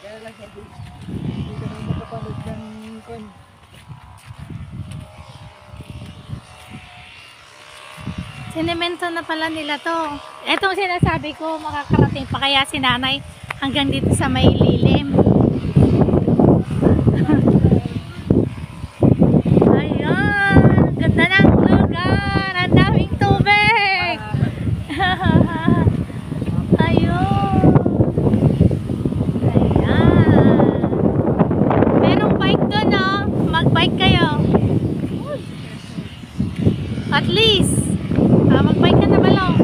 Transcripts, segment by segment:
Kaya lang hindi ka na makapanood ng kon. Sinemento na pala nila to. Etong sinasabi ko, makakarating pa kaya si nanay hanggang dito sa may lilim. Ayan, ganda ng lugar. Ang daming tubig. Ayun. Ayan. Merong bike doon, oh. Mag-bike kayo. At least. Mag-bike ka na balong.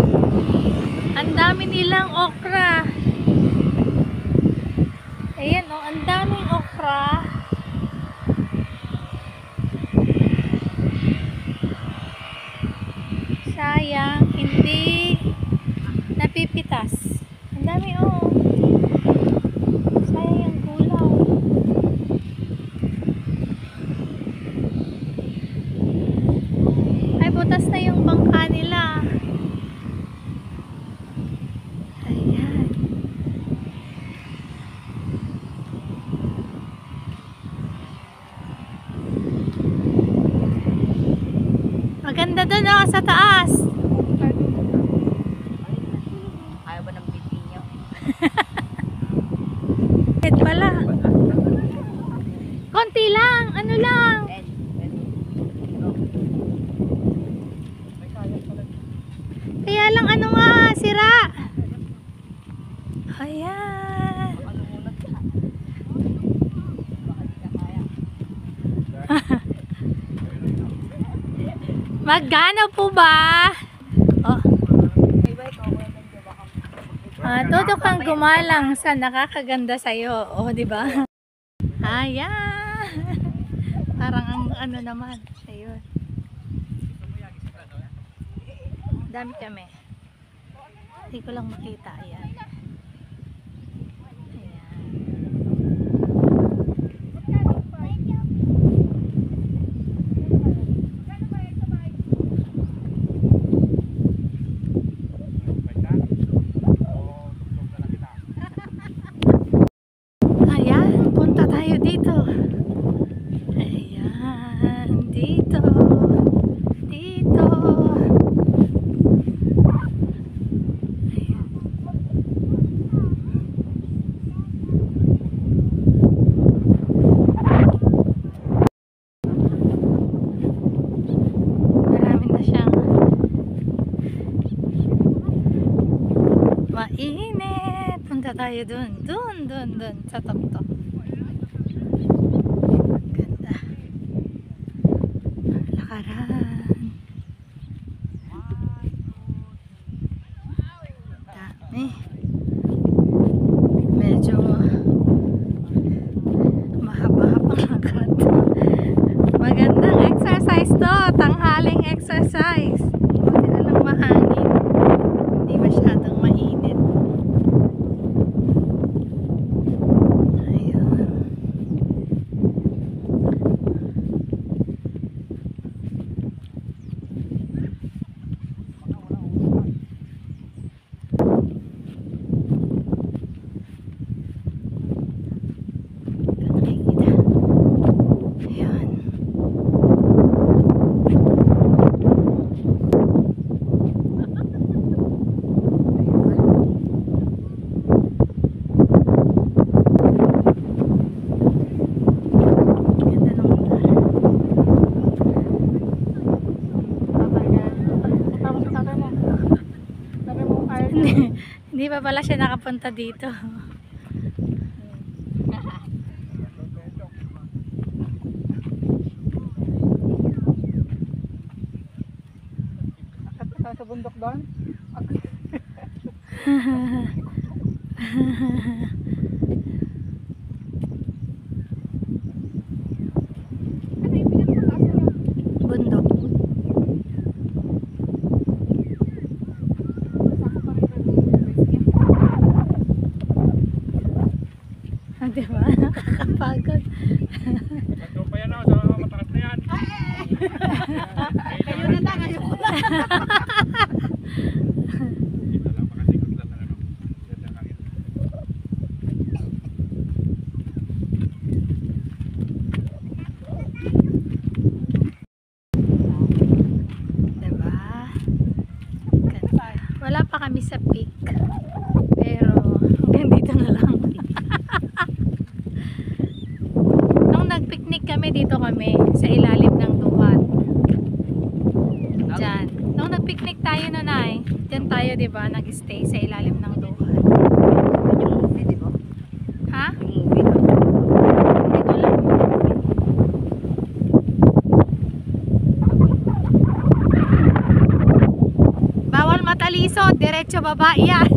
Ang dami nilang okra. Ayan o, ang daming okra. Sayang, hindi napipitas. Ang dami o. Sayang yung gulaw. Ay, butas na yung bangka nila. Ayan. Maganda doon oh, sa taas. Ayaw ba ng biti niyo? Ito pala. Konti lang, ano lang. Kaya lang ano nga, sira. Ayan. Magkano po ba? Oh. Todo kang gumalang sa nakakaganda sa'yo. Oh, di ba? Ayan. Parang ang ano naman. Ayun. Dami kami. Hindi ko lang makita. Ayan. Ayan, punta tayo dito. Ayan, dito. Dito. Marami na siyang mainit. Punta tayo dun sa tuktok. Ganda. Lakaran. Dami. Medyo mahaba-habang agad. Magandang exercise to. Tanghaling exercise. Buti na lang mahangin. Hindi masyadong mainit. Hindi pa pala siya nakapunta dito. Sa bundok doon? Bundok. Diba? Nakakapagod. Ito pa yan ako sa matakas na yan. Ayun na lang, ayun na. kami sa peak. Pero hanggang dito na lang. Nung nag-picnic kami, dito kami sa ilalim ng duhat. Diyan. Nung nag-picnic tayo nun ay, diyan tayo, di ba, nag-stay sa ilalim ng duhat. Yung movie, di ba? Ha? Yung movie na. Hindi ko alam. Bawal mataliso, diretso baba yan.